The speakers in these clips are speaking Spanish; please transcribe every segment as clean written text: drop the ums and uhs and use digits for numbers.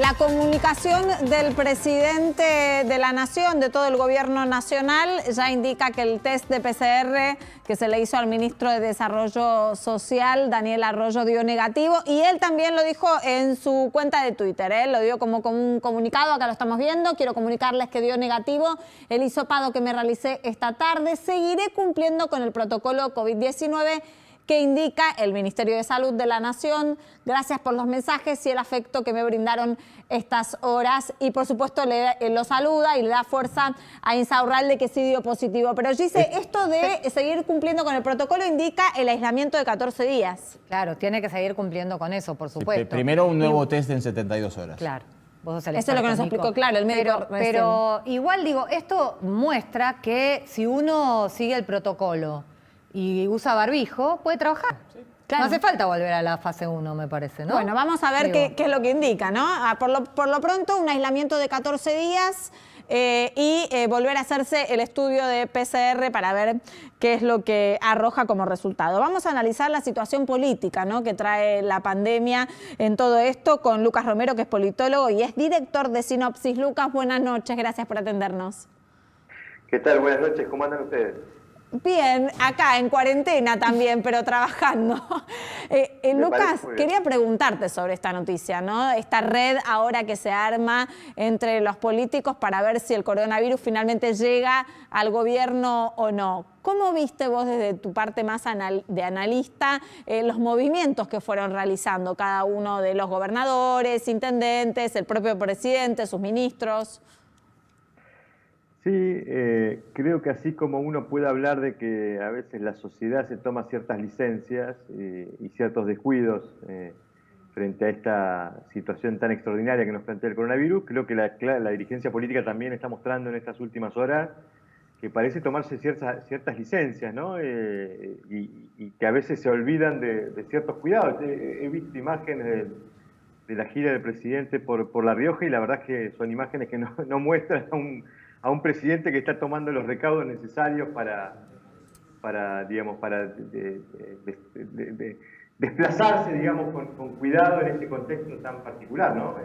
La comunicación del presidente de la Nación, de todo el gobierno nacional, ya indica que el test de PCR que se le hizo al ministro de Desarrollo Social, Daniel Arroyo, dio negativo. Y él también lo dijo en su cuenta de Twitter. Lo dio como un comunicado, acá lo estamos viendo. Quiero comunicarles que dio negativo el hisopado que me realicé esta tarde. Seguiré cumpliendo con el protocolo COVID-19 que indica el Ministerio de Salud de la Nación. Gracias por los mensajes y el afecto que me brindaron estas horas. Y por supuesto lo saluda y le da fuerza a Insaurralde, que sí dio positivo. Pero dice, esto de seguir cumpliendo con el protocolo indica el aislamiento de 14 días. Claro, tiene que seguir cumpliendo con eso, por supuesto. Primero un nuevo test en 72 horas. Claro. Vos sos el Eso es lo que nos explicó, claro, el médico. Pero igual digo, esto muestra que si uno sigue el protocolo y usa barbijo, puede trabajar. Sí. Claro. No hace falta volver a la fase 1, me parece, ¿no? Bueno, vamos a ver qué es lo que indica, ¿no? Por lo pronto, un aislamiento de 14 días y volver a hacerse el estudio de PCR para ver qué es lo que arroja como resultado. Vamos a analizar la situación política, ¿no?, que trae la pandemia en todo esto con Lucas Romero, que es politólogo y es director de Sinopsis. Lucas, buenas noches, gracias por atendernos. ¿Qué tal? Buenas noches, ¿cómo andan ustedes? Bien, acá en cuarentena también, pero trabajando. Lucas, quería preguntarte sobre esta noticia, ¿no? Esta red ahora que se arma entre los políticos para ver si el coronavirus finalmente llega al gobierno o no. ¿Cómo viste vos desde tu parte más de analista los movimientos que fueron realizando cada uno de los gobernadores, intendentes, el propio presidente, sus ministros? Sí, creo que así como uno puede hablar de que a veces la sociedad se toma ciertas licencias y ciertos descuidos frente a esta situación tan extraordinaria que nos plantea el coronavirus, creo que la dirigencia política también está mostrando en estas últimas horas que parece tomarse ciertas licencias, ¿no? Y que a veces se olvidan de ciertos cuidados. He visto imágenes de la gira del presidente por La Rioja y la verdad es que son imágenes que no muestran a un presidente que está tomando los recaudos necesarios para desplazarse, digamos, con cuidado en este contexto tan particular, ¿no?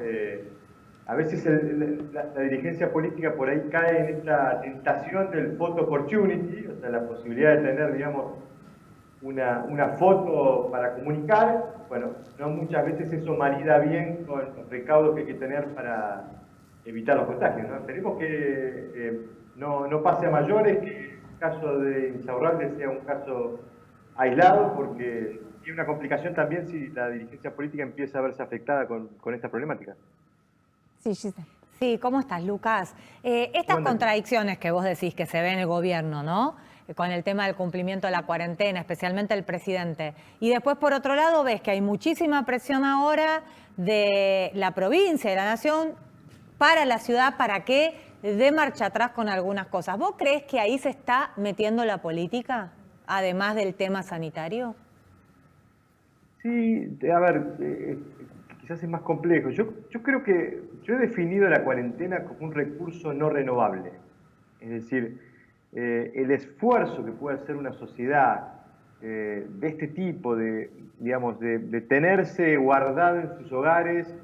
A veces la dirigencia política por ahí cae en esta tentación del photo opportunity, o sea, la posibilidad de tener, digamos, una foto para comunicar. Bueno, no muchas veces eso marida bien con los recaudos que hay que tener para evitar los contagios, ¿no? Esperemos que no pase a mayores, que el caso de Insaurralde sea un caso aislado, porque tiene una complicación también si la dirigencia política empieza a verse afectada con esta problemática. Sí, Gisela. Sí, ¿cómo estás, Lucas? Estas contradicciones que vos decís que se ve en el gobierno, ¿no?, con el tema del cumplimiento de la cuarentena, especialmente el presidente. Y después, por otro lado, ves que hay muchísima presión ahora de la provincia, de la nación, para la ciudad, para que dé marcha atrás con algunas cosas. ¿Vos crees que ahí se está metiendo la política, además del tema sanitario? Sí, a ver, quizás es más complejo. Yo creo que yo he definido la cuarentena como un recurso no renovable. Es decir, el esfuerzo que puede hacer una sociedad de este tipo, digamos, de tenerse guardado en sus hogares,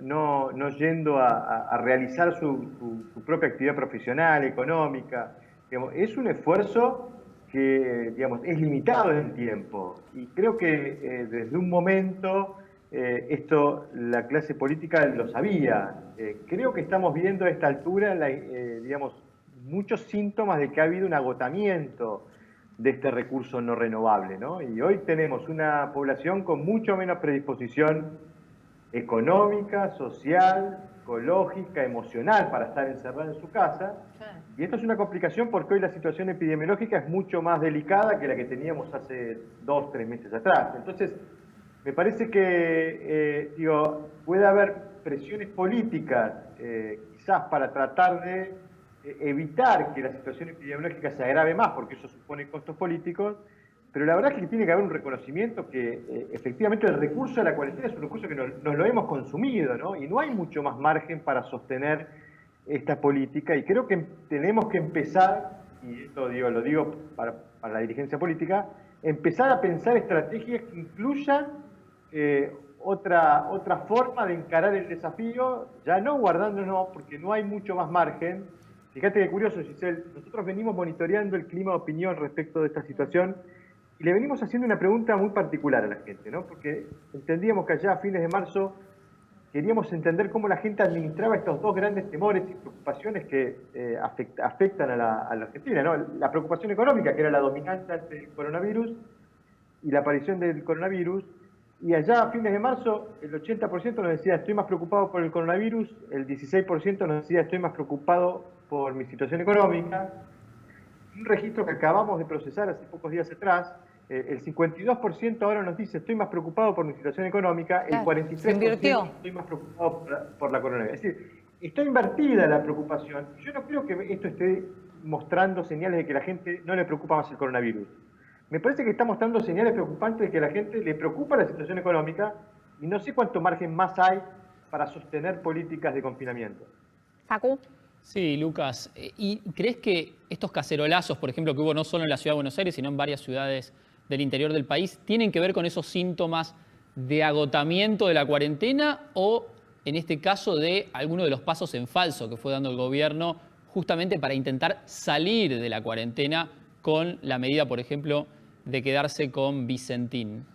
no yendo a realizar su propia actividad profesional, económica, digamos, es un esfuerzo que, digamos, es limitado en el tiempo. Y creo que desde un momento esto la clase política lo sabía. Creo que estamos viendo a esta altura, digamos, muchos síntomas de que ha habido un agotamiento de este recurso no renovable, ¿no? Y hoy tenemos una población con mucho menos predisposición económica, social, psicológica, emocional para estar encerrada en su casa. Y esto es una complicación porque hoy la situación epidemiológica es mucho más delicada que la que teníamos hace 2 o 3 meses atrás. Entonces, me parece que puede haber presiones políticas quizás para tratar de evitar que la situación epidemiológica se agrave más, porque eso supone costos políticos. Pero la verdad es que tiene que haber un reconocimiento que efectivamente el recurso de la cuarentena es un recurso que nos lo hemos consumido, ¿no? Y no hay mucho más margen para sostener esta política. Y creo que tenemos que empezar, y esto lo digo para la dirigencia política, empezar a pensar estrategias que incluyan otra forma de encarar el desafío, ya no guardándonos, porque no hay mucho más margen. Fíjate qué curioso, Giselle, nosotros venimos monitoreando el clima de opinión respecto de esta situación y le venimos haciendo una pregunta muy particular a la gente, ¿no? Porque entendíamos que allá a fines de marzo queríamos entender cómo la gente administraba estos dos grandes temores y preocupaciones que afectan a la Argentina, ¿no? La preocupación económica, que era la dominante ante el coronavirus, y la aparición del coronavirus. Y allá a fines de marzo, el 80% nos decía, estoy más preocupado por el coronavirus, el 16% nos decía, estoy más preocupado por mi situación económica. Un registro que acabamos de procesar hace pocos días atrás, el 52% ahora nos dice, estoy más preocupado por mi situación económica, el 43% estoy más preocupado por la coronavirus. Es decir, está invertida la preocupación. Yo no creo que esto esté mostrando señales de que la gente no le preocupa más el coronavirus. Me parece que está mostrando señales preocupantes de que a la gente le preocupa la situación económica y no sé cuánto margen más hay para sostener políticas de confinamiento. Facu. Sí, Lucas. ¿Y crees que estos cacerolazos, por ejemplo, que hubo no solo en la ciudad de Buenos Aires, sino en varias ciudades del interior del país, tienen que ver con esos síntomas de agotamiento de la cuarentena o, en este caso, de alguno de los pasos en falso que fue dando el gobierno justamente para intentar salir de la cuarentena con la medida, por ejemplo, de quedarse con Vicentín?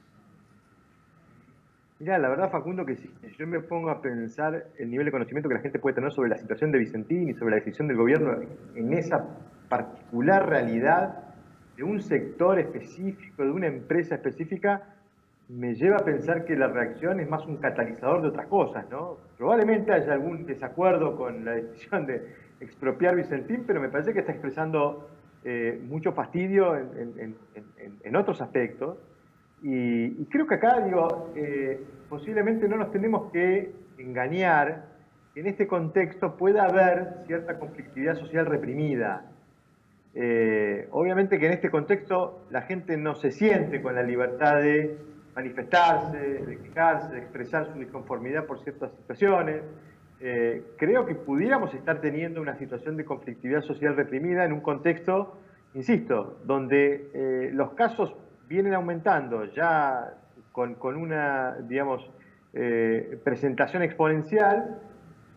Mirá, la verdad, Facundo, que si yo me pongo a pensar el nivel de conocimiento que la gente puede tener sobre la situación de Vicentín y sobre la decisión del gobierno en esa particular realidad de un sector específico, de una empresa específica, me lleva a pensar que la reacción es más un catalizador de otras cosas, ¿no? Probablemente haya algún desacuerdo con la decisión de expropiar Vicentín, pero me parece que está expresando mucho fastidio en otros aspectos. Y creo que acá, posiblemente no nos tenemos que engañar que en este contexto pueda haber cierta conflictividad social reprimida. Obviamente que en este contexto la gente no se siente con la libertad de manifestarse, de quejarse, de expresar su disconformidad por ciertas situaciones. Creo que pudiéramos estar teniendo una situación de conflictividad social reprimida en un contexto, insisto, donde los casos vienen aumentando ya con una, digamos, presentación exponencial,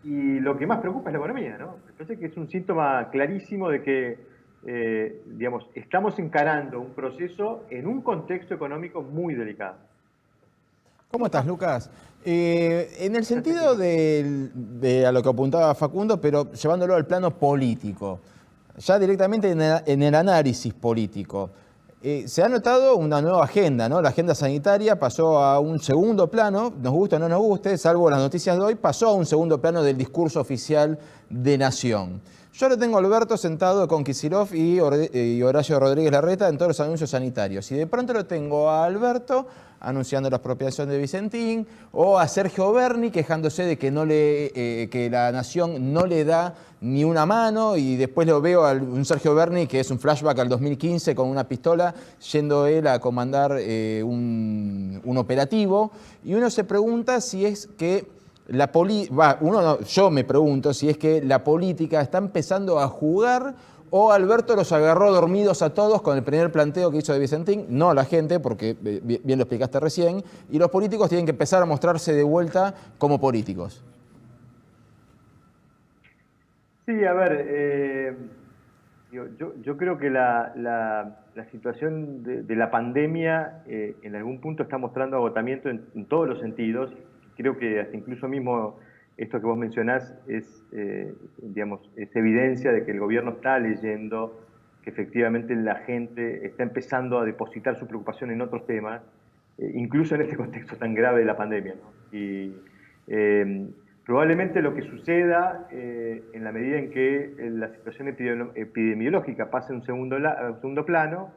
y lo que más preocupa es la economía, ¿no? Me parece que es un síntoma clarísimo de que, digamos, estamos encarando un proceso en un contexto económico muy delicado. ¿Cómo estás, Lucas? En el sentido de a lo que apuntaba Facundo, pero llevándolo al plano político, ya directamente en el análisis político, se ha notado una nueva agenda, ¿no? La agenda sanitaria pasó a un segundo plano, nos guste o no nos guste, salvo las noticias de hoy, pasó a un segundo plano del discurso oficial de Nación. Yo ahora tengo a Alberto sentado con Kicillof y Horacio Rodríguez Larreta en todos los anuncios sanitarios. Y de pronto lo tengo a Alberto anunciando la expropiación de Vicentín, o a Sergio Berni quejándose de que, que la Nación no le da ni una mano, y después lo veo a un Sergio Berni que es un flashback al 2015 con una pistola, yendo él a comandar un operativo, y uno se pregunta si es que yo me pregunto si es que la política está empezando a jugar, o Alberto los agarró dormidos a todos con el primer planteo que hizo de Vicentín, no a la gente, porque bien lo explicaste recién, y los políticos tienen que empezar a mostrarse de vuelta como políticos. Sí, a ver, yo creo que la situación de la pandemia en algún punto está mostrando agotamiento en todos los sentidos. Creo que hasta incluso mismo esto que vos mencionás digamos, es evidencia de que el gobierno está leyendo que efectivamente la gente está empezando a depositar su preocupación en otros temas, incluso en este contexto tan grave de la pandemia, ¿no? Y probablemente lo que suceda en la medida en que la situación epidemiológica pase a un segundo plano,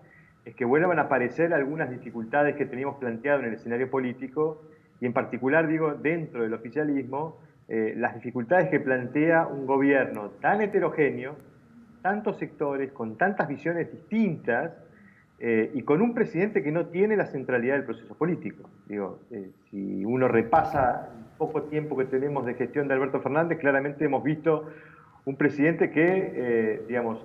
es que vuelvan a aparecer algunas dificultades que teníamos planteado en el escenario político, y en particular, digo, dentro del oficialismo, las dificultades que plantea un gobierno tan heterogéneo, tantos sectores, con tantas visiones distintas, y con un presidente que no tiene la centralidad del proceso político. Digo, si uno repasa el poco tiempo que tenemos de gestión de Alberto Fernández, claramente hemos visto un presidente que, digamos,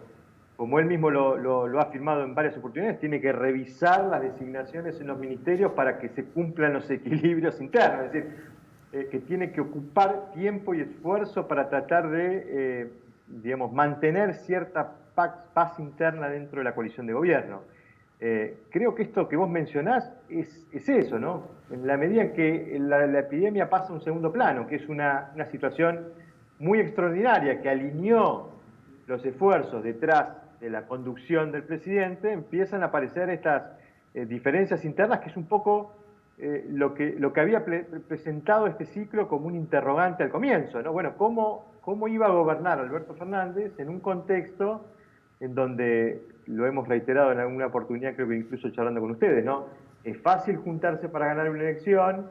como él mismo lo ha afirmado en varias oportunidades, tiene que revisar las designaciones en los ministerios para que se cumplan los equilibrios internos, es decir, que tiene que ocupar tiempo y esfuerzo para tratar de, digamos, mantener cierta paz interna dentro de la coalición de gobierno. Creo que esto que vos mencionás es eso, ¿no? En la medida en que la epidemia pasa a un segundo plano, que es una situación muy extraordinaria que alineó los esfuerzos detrás de la conducción del presidente, empiezan a aparecer estas diferencias internas, que es un poco lo que había presentado este ciclo como un interrogante al comienzo, ¿no? Bueno, ¿cómo iba a gobernar Alberto Fernández en un contexto en donde, lo hemos reiterado en alguna oportunidad, creo que incluso charlando con ustedes, ¿no? Es fácil juntarse para ganar una elección,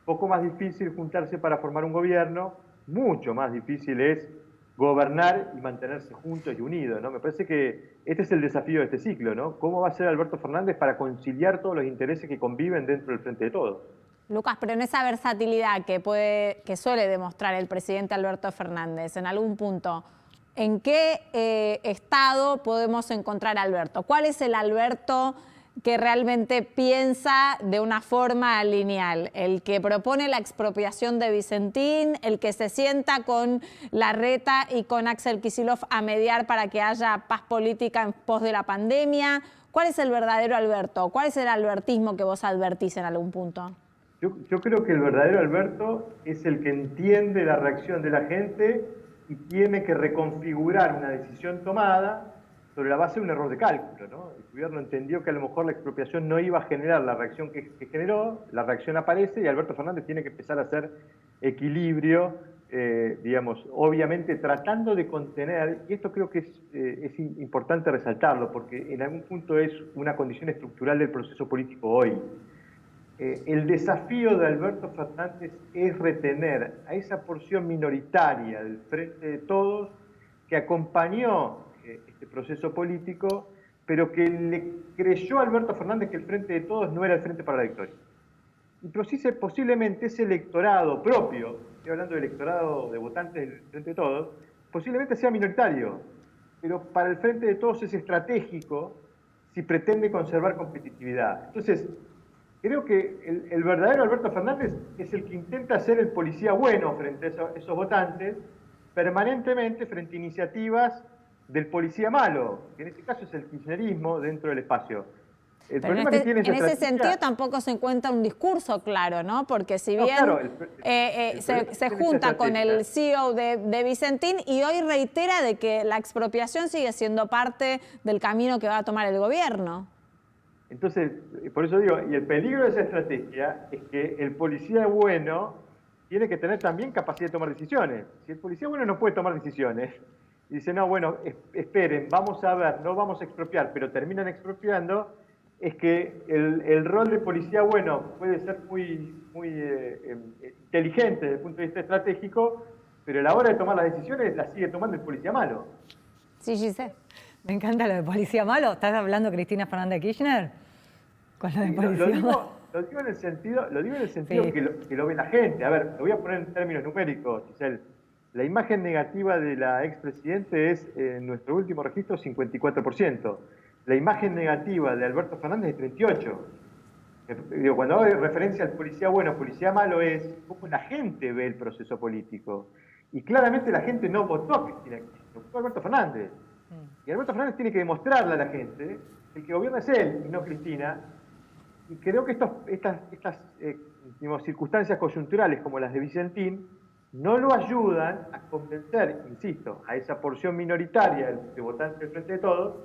poco más difícil juntarse para formar un gobierno, mucho más difícil es gobernar y mantenerse juntos y unidos, ¿no? Me parece que este es el desafío de este ciclo, ¿no? ¿Cómo va a ser Alberto Fernández para conciliar todos los intereses que conviven dentro del Frente de Todos? Lucas, pero en esa versatilidad que suele demostrar el presidente Alberto Fernández, en algún punto, ¿en qué estado podemos encontrar a Alberto? ¿Cuál es el Alberto que realmente piensa de una forma lineal? ¿El que propone la expropiación de Vicentín? ¿El que se sienta con Larreta y con Axel Kicillof a mediar para que haya paz política en pos de la pandemia? ¿Cuál es el verdadero Alberto? ¿Cuál es el albertismo que vos advertís en algún punto? Yo creo que el verdadero Alberto es el que entiende la reacción de la gente y tiene que reconfigurar una decisión tomada sobre la base de un error de cálculo, ¿no? El gobierno entendió que a lo mejor la expropiación no iba a generar la reacción que generó, la reacción aparece y Alberto Fernández tiene que empezar a hacer equilibrio, digamos, obviamente tratando de contener, y esto creo que es importante resaltarlo, porque en algún punto es una condición estructural del proceso político hoy. El desafío de Alberto Fernández es retener a esa porción minoritaria del Frente de Todos que acompañó este proceso político, pero que le creyó a Alberto Fernández que el Frente de Todos no era el Frente para la Victoria. Y posiblemente ese electorado propio, estoy hablando del electorado de votantes del Frente de Todos, posiblemente sea minoritario, pero para el Frente de Todos es estratégico si pretende conservar competitividad. Entonces, creo que el verdadero Alberto Fernández es el que intenta ser el policía bueno frente a esos votantes, permanentemente frente a iniciativas del policía malo, que en este caso es el kirchnerismo dentro del espacio. El Pero problema que tiene en ese sentido tampoco se encuentra un discurso claro, ¿no? Porque si bien se junta con el CEO de Vicentín y hoy reitera de que la expropiación sigue siendo parte del camino que va a tomar el gobierno. Entonces, por eso digo, y el peligro de esa estrategia es que el policía bueno tiene que tener también capacidad de tomar decisiones. Si el policía bueno no puede tomar decisiones, y dice, no, bueno, esperen, vamos a ver, no vamos a expropiar, pero terminan expropiando, es que el rol de policía bueno puede ser muy inteligente desde el punto de vista estratégico, pero a la hora de tomar las decisiones la sigue tomando el policía malo. Sí, Giselle. Me encanta lo de policía malo. ¿Estás hablando Cristina Fernández Kirchner? Con lo de policía malo. Lo digo en el sentido sí, que lo ve la gente. A ver, lo voy a poner en términos numéricos, Giselle. La imagen negativa de la expresidente es, en nuestro último registro, 54%. La imagen negativa de Alberto Fernández es 38%. Digo, cuando hago referencia al policía bueno, policía malo, es cómo la gente ve el proceso político. Y claramente la gente no votó a Cristina Kirchner, votó a Alberto Fernández. Y Alberto Fernández tiene que demostrarle a la gente que el que gobierna es él y no Cristina. Y creo que estas digamos, circunstancias coyunturales como las de Vicentín no lo ayudan a convencer, insisto, a esa porción minoritaria de votantes del Frente de Todos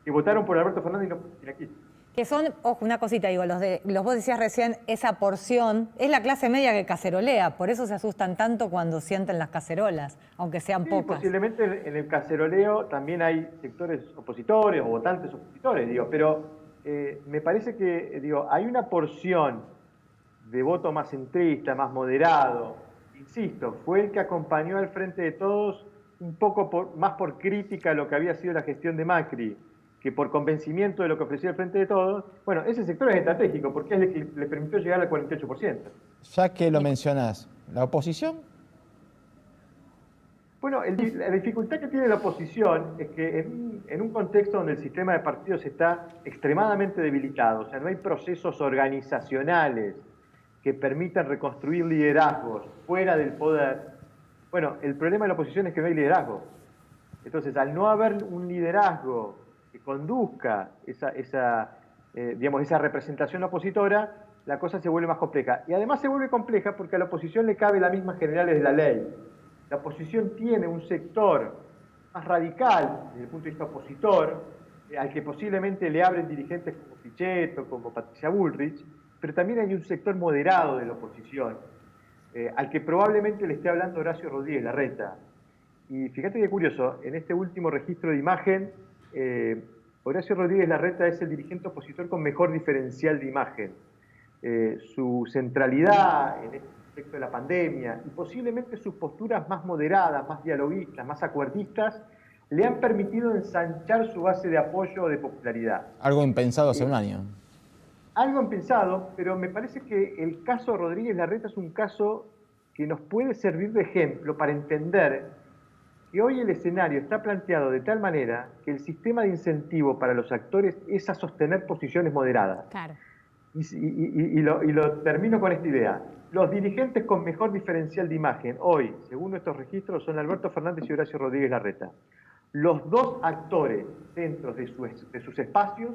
que votaron por Alberto Fernández y no por Cristina Kirchner. Que son, ojo, una cosita, digo, los vos decías recién, esa porción es la clase media que cacerolea, por eso se asustan tanto cuando sienten las cacerolas, aunque sean pocas. Posiblemente en el caceroleo también hay sectores opositores o votantes opositores, digo, pero me parece que, digo, hay una porción de voto más centrista, más moderado, insisto, fue el que acompañó al Frente de Todos un poco más por crítica a lo que había sido la gestión de Macri, que por convencimiento de lo que ofrecía el Frente de Todos. Bueno, ese sector es estratégico porque es el que le permitió llegar al 48%. Ya que lo mencionás, ¿la oposición? Bueno, la dificultad que tiene la oposición es que en un contexto donde el sistema de partidos está extremadamente debilitado, o sea, no hay procesos organizacionales que permitan reconstruir liderazgos fuera del poder. Bueno, el problema de la oposición es que no hay liderazgo. Entonces, al no haber un liderazgo que conduzca esa representación opositora, la cosa se vuelve más compleja. Y además se vuelve compleja porque a la oposición le cabe las mismas generales de la ley. La oposición tiene un sector más radical desde el punto de vista opositor, al que posiblemente le abren dirigentes como Pichetto, como Patricia Bullrich, pero también hay un sector moderado de la oposición, al que probablemente le esté hablando Horacio Rodríguez Larreta. Y fíjate qué curioso, en este último registro de imagen, Horacio Rodríguez Larreta es el dirigente opositor con mejor diferencial de imagen. Su centralidad en este aspecto de la pandemia y posiblemente sus posturas más moderadas, más dialoguistas, más acuerdistas, le han permitido ensanchar su base de apoyo o de popularidad. Algo impensado hace un año. Algo impensado, pero me parece que el caso Rodríguez Larreta es un caso que nos puede servir de ejemplo para entender que hoy el escenario está planteado de tal manera que el sistema de incentivo para los actores es a sostener posiciones moderadas. Claro. Y lo termino con esta idea. Los dirigentes con mejor diferencial de imagen hoy, según nuestros registros, son Alberto Fernández y Horacio Rodríguez Larreta. Los dos actores dentro de sus espacios,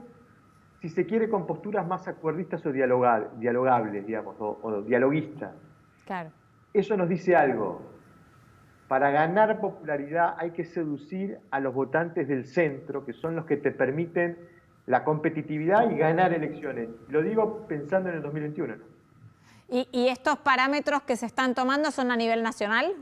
si se quiere, con posturas más acuerdistas o dialogables, digamos, o dialoguistas. Claro. Eso nos dice algo. Para ganar popularidad hay que seducir a los votantes del centro, que son los que te permiten la competitividad y ganar elecciones. Lo digo pensando en el 2021, ¿no? ¿Y estos parámetros que se están tomando son a nivel nacional?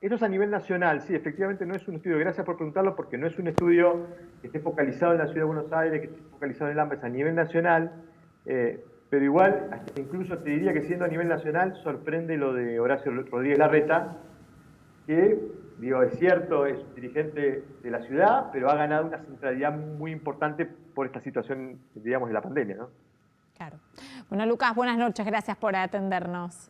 Esto es a nivel nacional, sí, efectivamente no es un estudio, gracias por preguntarlo, porque no es un estudio que esté focalizado en la Ciudad de Buenos Aires, que esté focalizado en el AMBA, es a nivel nacional, pero igual, hasta incluso te diría que siendo a nivel nacional, sorprende lo de Horacio Rodríguez Larreta, que, digo, es cierto, es dirigente de la ciudad, pero ha ganado una centralidad muy importante por esta situación, digamos, de la pandemia, ¿no? Claro. Bueno, Lucas, buenas noches, gracias por atendernos.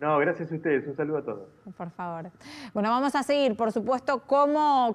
No, gracias a ustedes, un saludo a todos. Por favor. Bueno, vamos a seguir, por supuesto, cómo